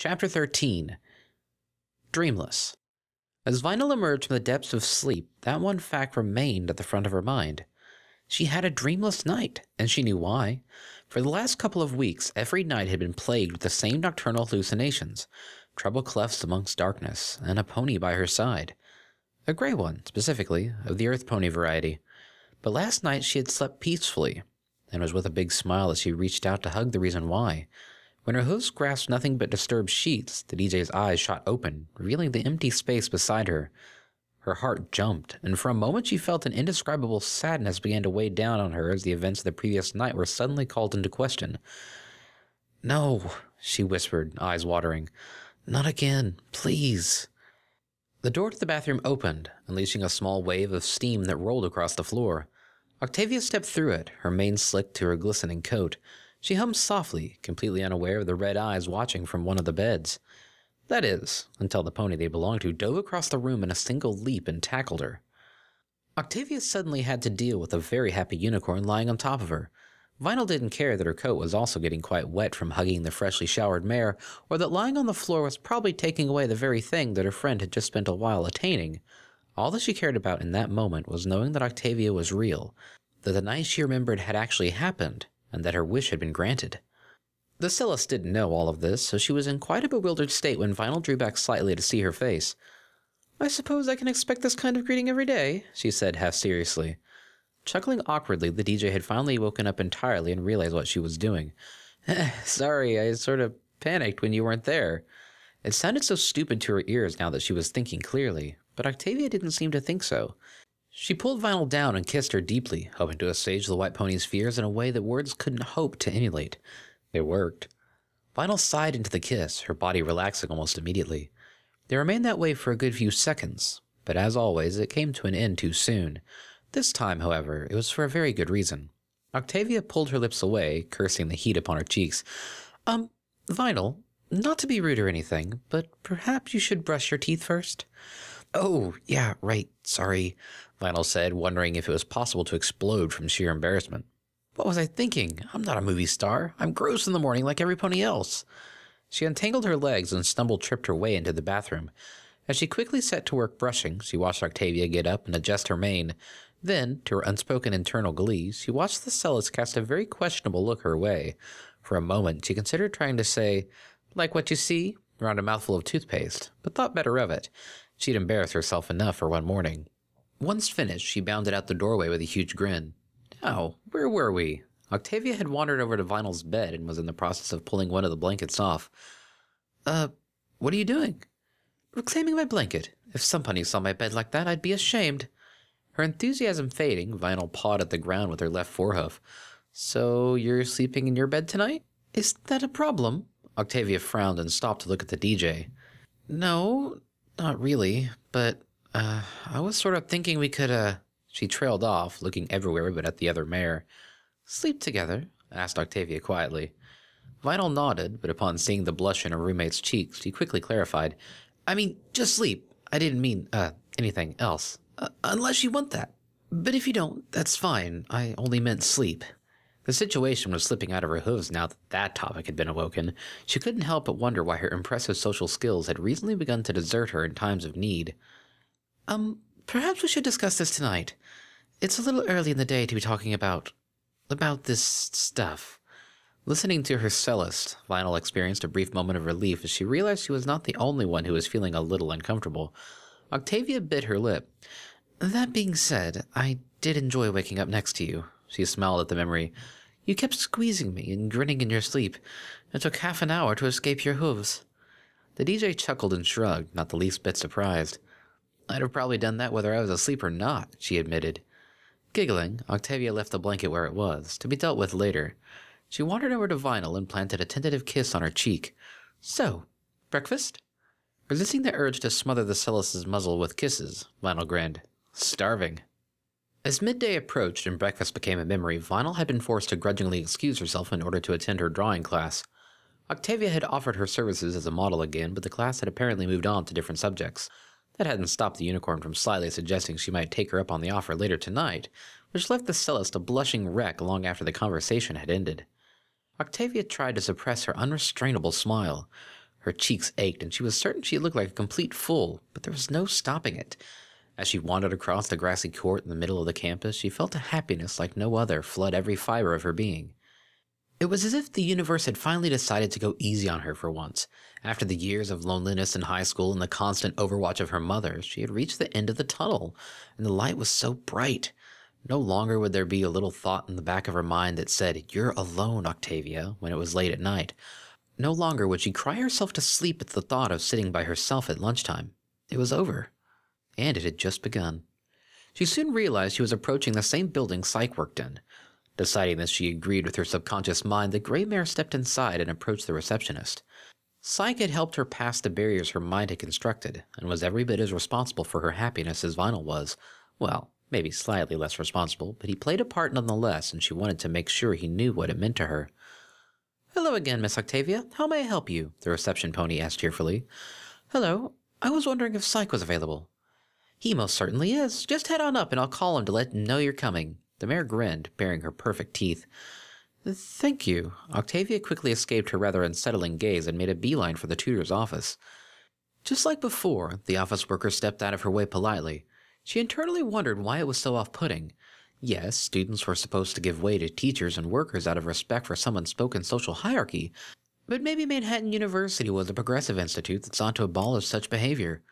Chapter 13. Dreamless. As Vinyl emerged from the depths of sleep, that one fact remained at the front of her mind. She had a dreamless night, and she knew why. For the last couple of weeks, every night had been plagued with the same nocturnal hallucinations, treble clefs amongst darkness, and a pony by her side. A gray one, specifically, of the earth pony variety. But last night she had slept peacefully, and was with a big smile as she reached out to hug the reason why. When her hooves grasped nothing but disturbed sheets, the DJ's eyes shot open, revealing the empty space beside her. Her heart jumped, and for a moment she felt an indescribable sadness began to weigh down on her as the events of the previous night were suddenly called into question. "No," she whispered, eyes watering. "Not again, please." The door to the bathroom opened, unleashing a small wave of steam that rolled across the floor. Octavia stepped through it, her mane slicked to her glistening coat. She hummed softly, completely unaware of the red eyes watching from one of the beds. That is, until the pony they belonged to dove across the room in a single leap and tackled her. Octavia suddenly had to deal with a very happy unicorn lying on top of her. Vinyl didn't care that her coat was also getting quite wet from hugging the freshly showered mare, or that lying on the floor was probably taking away the very thing that her friend had just spent a while attaining. All that she cared about in that moment was knowing that Octavia was real, that the night she remembered had actually happened, and that her wish had been granted. The Celeste didn't know all of this, so she was in quite a bewildered state when Vinyl drew back slightly to see her face. "I suppose I can expect this kind of greeting every day," she said half-seriously. Chuckling awkwardly, the DJ had finally woken up entirely and realized what she was doing. "Sorry, I sort of panicked when you weren't there." It sounded so stupid to her ears now that she was thinking clearly, but Octavia didn't seem to think so. She pulled Vinyl down and kissed her deeply, hoping to assuage the white pony's fears in a way that words couldn't hope to emulate. It worked. Vinyl sighed into the kiss, her body relaxing almost immediately. They remained that way for a good few seconds, but as always, it came to an end too soon. This time, however, it was for a very good reason. Octavia pulled her lips away, cursing the heat upon her cheeks. Vinyl, not to be rude or anything, but perhaps you should brush your teeth first?" "Oh, yeah, right, sorry," Vinyl said, wondering if it was possible to explode from sheer embarrassment. "What was I thinking? I'm not a movie star. I'm gross in the morning like every pony else." She untangled her legs and stumble-tripped her way into the bathroom. As she quickly set to work brushing, she watched Octavia get up and adjust her mane. Then, to her unspoken internal glee, she watched the Celeste cast a very questionable look her way. For a moment, she considered trying to say, "Like what you see?" around a mouthful of toothpaste, but thought better of it. She'd embarrassed herself enough for one morning. Once finished, she bounded out the doorway with a huge grin. Now, where were we? Octavia had wandered over to Vinyl's bed and was in the process of pulling one of the blankets off. What are you doing?" "Reclaiming my blanket. If somebody saw my bed like that, I'd be ashamed." Her enthusiasm fading, Vinyl pawed at the ground with her left forehoof. "So you're sleeping in your bed tonight?" "Is that a problem?" Octavia frowned and stopped to look at the DJ. "No, not really, but, I was sort of thinking we could, She trailed off, looking everywhere but at the other mare. "Sleep together?" asked Octavia quietly. Vinyl nodded, but upon seeing the blush in her roommate's cheeks, she quickly clarified. "I mean, just sleep. I didn't mean, anything else. Unless you want that. But if you don't, that's fine. I only meant sleep." The situation was slipping out of her hooves now that that topic had been awoken. She couldn't help but wonder why her impressive social skills had recently begun to desert her in times of need. Perhaps we should discuss this tonight. It's a little early in the day to be talking about this stuff." Listening to her Celeste, Vinyl experienced a brief moment of relief as she realized she was not the only one who was feeling a little uncomfortable. Octavia bit her lip. "That being said, I did enjoy waking up next to you." She smiled at the memory. "You kept squeezing me and grinning in your sleep. It took half an hour to escape your hooves." The DJ chuckled and shrugged, not the least bit surprised. "I'd have probably done that whether I was asleep or not," she admitted. Giggling, Octavia left the blanket where it was, to be dealt with later. She wandered over to Vinyl and planted a tentative kiss on her cheek. "So, breakfast?" Resisting the urge to smother the Celeste's muzzle with kisses, Vinyl grinned. "Starving." As midday approached and breakfast became a memory, Vinyl had been forced to grudgingly excuse herself in order to attend her drawing class. Octavia had offered her services as a model again, but the class had apparently moved on to different subjects. That hadn't stopped the unicorn from slyly suggesting she might take her up on the offer later tonight, which left the Celeste a blushing wreck long after the conversation had ended. Octavia tried to suppress her unrestrainable smile. Her cheeks ached, and she was certain she looked like a complete fool, but there was no stopping it. As she wandered across the grassy court in the middle of the campus, she felt a happiness like no other flood every fiber of her being. It was as if the universe had finally decided to go easy on her for once. After the years of loneliness in high school and the constant overwatch of her mother, she had reached the end of the tunnel, and the light was so bright. No longer would there be a little thought in the back of her mind that said, "You're alone, Octavia," when it was late at night. No longer would she cry herself to sleep at the thought of sitting by herself at lunchtime. It was over. And it had just begun. She soon realized she was approaching the same building Psyche worked in. Deciding that she agreed with her subconscious mind, the gray mare stepped inside and approached the receptionist. Psyche had helped her pass the barriers her mind had constructed, and was every bit as responsible for her happiness as Vinyl was. Well, maybe slightly less responsible, but he played a part nonetheless, and she wanted to make sure he knew what it meant to her. "Hello again, Miss Octavia. How may I help you?" the reception pony asked cheerfully. "Hello. I was wondering if Psyche was available." "He most certainly is. Just head on up and I'll call him to let him know you're coming." The mare grinned, baring her perfect teeth. "Thank you." Octavia quickly escaped her rather unsettling gaze and made a beeline for the tutor's office. Just like before, the office worker stepped out of her way politely. She internally wondered why it was so off-putting. Yes, students were supposed to give way to teachers and workers out of respect for some unspoken social hierarchy, but maybe Manhattan University was a progressive institute that sought to abolish such behavior.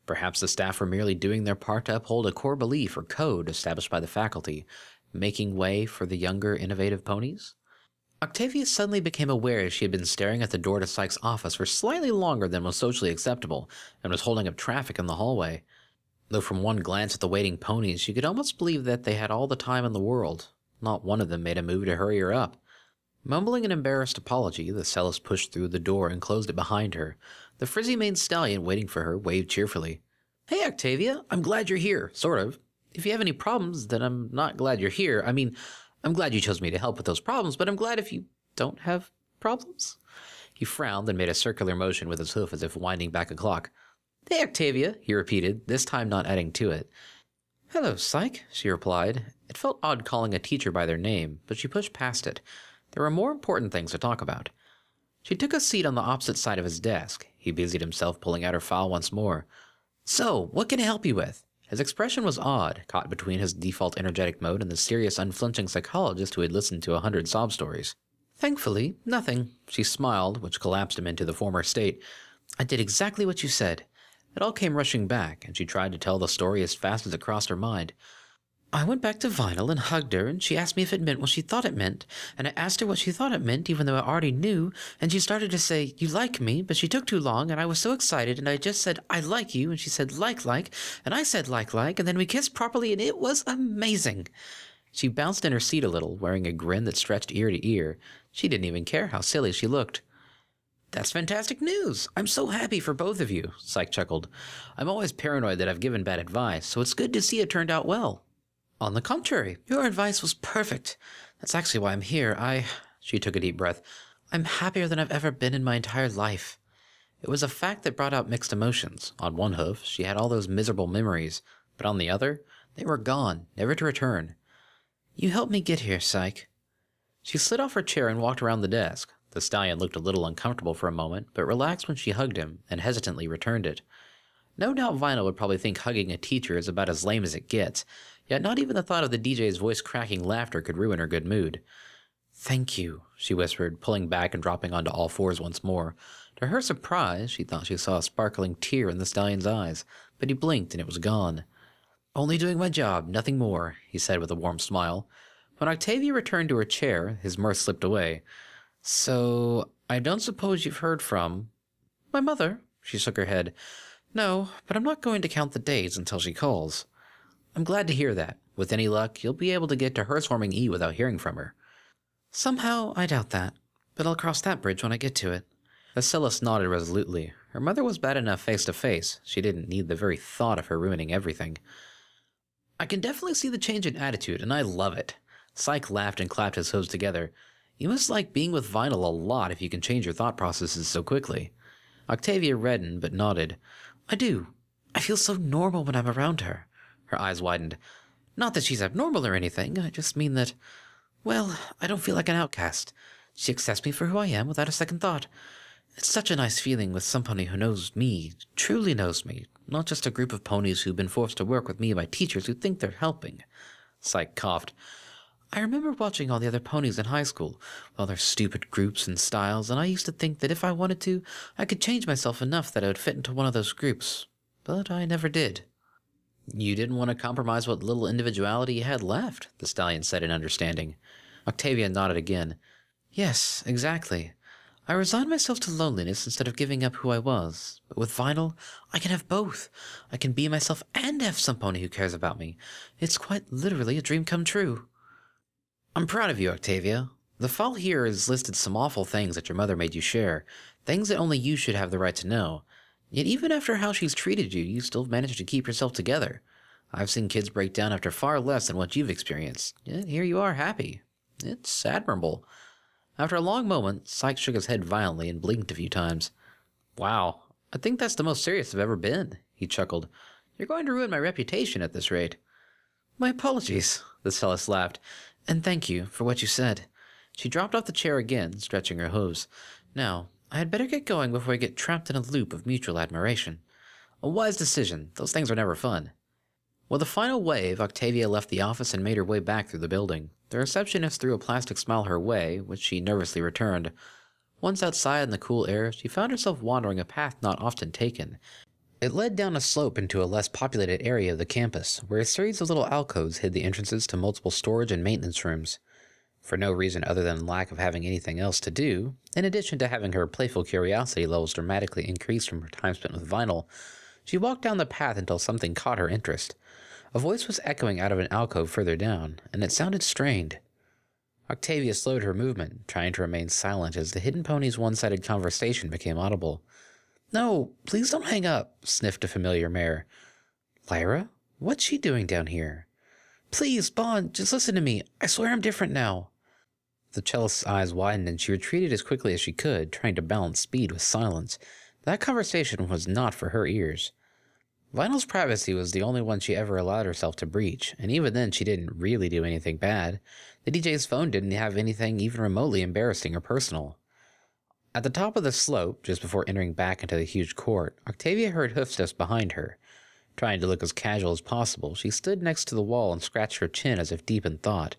Perhaps the staff were merely doing their part to uphold a core belief or code established by the faculty, making way for the younger, innovative ponies? Octavia suddenly became aware she had been staring at the door to Psyche's office for slightly longer than was socially acceptable, and was holding up traffic in the hallway. Though from one glance at the waiting ponies, she could almost believe that they had all the time in the world. Not one of them made a move to hurry her up. Mumbling an embarrassed apology, the cellist pushed through the door and closed it behind her. The frizzy-maned stallion waiting for her waved cheerfully. "Hey, Octavia, I'm glad you're here, sort of. If you have any problems, then I'm not glad you're here. I mean, I'm glad you chose me to help with those problems, but I'm glad if you don't have problems." He frowned and made a circular motion with his hoof as if winding back a clock. "Hey, Octavia," he repeated, this time not adding to it. "Hello, Psyche," she replied. It felt odd calling a teacher by their name, but she pushed past it. There were more important things to talk about. She took a seat on the opposite side of his desk. He busied himself pulling out her file once more. "So, what can I help you with?" His expression was odd, caught between his default energetic mode and the serious, unflinching psychologist who had listened to 100 sob stories. "Thankfully, nothing." She smiled, which collapsed him into the former state. "I did exactly what you said." It all came rushing back, and she tried to tell the story as fast as it crossed her mind. "I went back to Vinyl and hugged her, and she asked me if it meant what she thought it meant, and I asked her what she thought it meant, even though I already knew, and she started to say, 'You like me,' but she took too long, and I was so excited, and I just said, 'I like you,' and she said, 'like,' and I said, 'like,' and then we kissed properly, and it was amazing." She bounced in her seat a little, wearing a grin that stretched ear to ear. She didn't even care how silly she looked. "That's fantastic news! I'm so happy for both of you," Psyche chuckled. "I'm always paranoid that I've given bad advice, so it's good to see it turned out well." "On the contrary, your advice was perfect. That's actually why I'm here. She took a deep breath. "I'm happier than I've ever been in my entire life." It was a fact that brought out mixed emotions. On one hoof, she had all those miserable memories, but on the other, they were gone, never to return. "You helped me get here, Psyche." She slid off her chair and walked around the desk. The stallion looked a little uncomfortable for a moment, but relaxed when she hugged him, and hesitantly returned it. No doubt Vinyl would probably think hugging a teacher is about as lame as it gets, yet not even the thought of the DJ's voice-cracking laughter could ruin her good mood. "Thank you," she whispered, pulling back and dropping onto all fours once more. To her surprise, she thought she saw a sparkling tear in the stallion's eyes, but he blinked and it was gone. "Only doing my job, nothing more," he said with a warm smile. When Octavia returned to her chair, his mirth slipped away. "So, I don't suppose you've heard from—" "My mother?" She shook her head. "No, but I'm not going to count the days until she calls." "I'm glad to hear that. With any luck, you'll be able to get to Hearthwarming E without hearing from her." "Somehow, I doubt that, but I'll cross that bridge when I get to it." The cellist nodded resolutely. Her mother was bad enough face to face. She didn't need the very thought of her ruining everything. "I can definitely see the change in attitude, and I love it." Psyche laughed and clapped his hooves together. "You must like being with Vinyl a lot if you can change your thought processes so quickly." Octavia reddened, but nodded. "I do. I feel so normal when I'm around her." Her eyes widened. "Not that she's abnormal or anything. I just mean that, well, I don't feel like an outcast. She accepts me for who I am without a second thought. It's such a nice feeling with somebody who knows me, truly knows me, not just a group of ponies who've been forced to work with me by teachers who think they're helping. Syke coughed. I remember watching all the other ponies in high school, with all their stupid groups and styles, and I used to think that if I wanted to, I could change myself enough that I would fit into one of those groups. But I never did. You didn't want to compromise what little individuality you had left, the stallion said in understanding. Octavia nodded again. Yes, exactly. I resigned myself to loneliness instead of giving up who I was. But with Vinyl, I can have both. I can be myself and have some pony who cares about me. It's quite literally a dream come true. I'm proud of you, Octavia. The file here has listed some awful things that your mother made you share, things that only you should have the right to know. Yet even after how she's treated you, you still managed to keep yourself together. I've seen kids break down after far less than what you've experienced, yet here you are happy. It's admirable. After a long moment, Syke shook his head violently and blinked a few times. Wow, I think that's the most serious I've ever been, he chuckled. You're going to ruin my reputation at this rate. My apologies, the cellist laughed, and thank you for what you said. She dropped off the chair again, stretching her hooves. Now, I had better get going before I get trapped in a loop of mutual admiration. A wise decision. Those things are never fun. With a final wave, Octavia left the office and made her way back through the building. The receptionist threw a plastic smile her way, which she nervously returned. Once outside in the cool air, she found herself wandering a path not often taken. It led down a slope into a less populated area of the campus, where a series of little alcoves hid the entrances to multiple storage and maintenance rooms. For no reason other than lack of having anything else to do, in addition to having her playful curiosity levels dramatically increased from her time spent with Vinyl, she walked down the path until something caught her interest. A voice was echoing out of an alcove further down, and it sounded strained. Octavia slowed her movement, trying to remain silent as the hidden pony's one-sided conversation became audible. No, please don't hang up, sniffed a familiar mare. Lyra? What's she doing down here? Please, Bond, just listen to me. I swear I'm different now. The cellist's eyes widened and she retreated as quickly as she could, trying to balance speed with silence. That conversation was not for her ears. Vinyl's privacy was the only one she ever allowed herself to breach, and even then she didn't really do anything bad. The DJ's phone didn't have anything even remotely embarrassing or personal. At the top of the slope, just before entering back into the huge court, Octavia heard hoofsteps behind her. Trying to look as casual as possible, she stood next to the wall and scratched her chin as if deep in thought.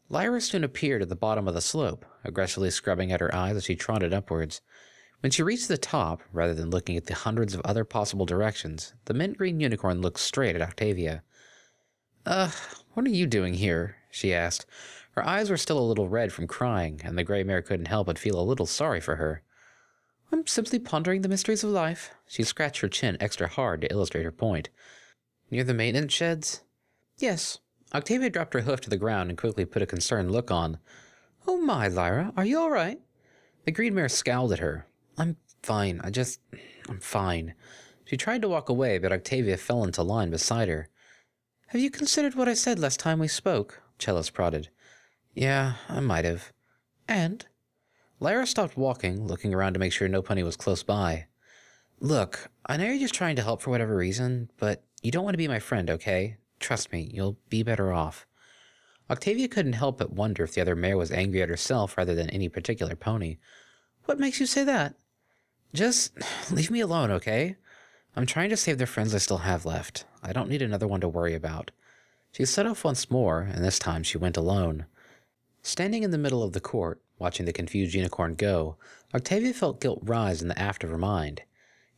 Lyra soon appeared at the bottom of the slope, aggressively scrubbing at her eyes as she trotted upwards. When she reached the top, rather than looking at the hundreds of other possible directions, the mint green unicorn looked straight at Octavia. What are you doing here? She asked. Her eyes were still a little red from crying, and the gray mare couldn't help but feel a little sorry for her. I'm simply pondering the mysteries of life. She scratched her chin extra hard to illustrate her point. Near the maintenance sheds? Yes. Octavia dropped her hoof to the ground and quickly put a concerned look on. Oh my, Lyra, are you all right? The green mare scowled at her. I'm fine. I'm fine. She tried to walk away, but Octavia fell into line beside her. Have you considered what I said last time we spoke? Cellist prodded. Yeah, I might have. And? Lyra stopped walking, looking around to make sure no pony was close by. Look, I know you're just trying to help for whatever reason, but you don't want to be my friend, okay? Trust me, you'll be better off. Octavia couldn't help but wonder if the other mare was angry at herself rather than any particular pony. What makes you say that? Just leave me alone, okay? I'm trying to save the friends I still have left. I don't need another one to worry about. She set off once more, and this time she went alone. Standing in the middle of the court, watching the confused unicorn go, Octavia felt guilt rise in the aft of her mind.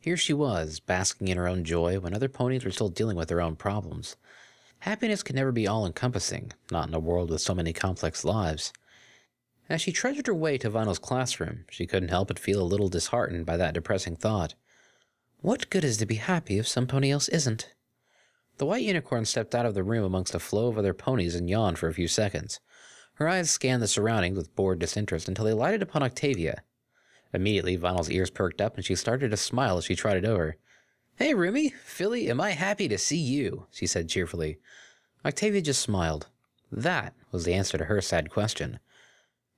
Here she was, basking in her own joy when other ponies were still dealing with their own problems. Happiness can never be all-encompassing, not in a world with so many complex lives. As she treasured her way to Vinyl's classroom, she couldn't help but feel a little disheartened by that depressing thought. What good is to be happy if some pony else isn't? The white unicorn stepped out of the room amongst a flow of other ponies and yawned for a few seconds. Her eyes scanned the surroundings with bored disinterest until they lighted upon Octavia. Immediately, Vinyl's ears perked up and she started to smile as she trotted over. Hey, Rumi, Philly, am I happy to see you, she said cheerfully. Octavia just smiled. That was the answer to her sad question.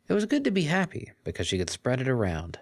It was good to be happy, because she could spread it around.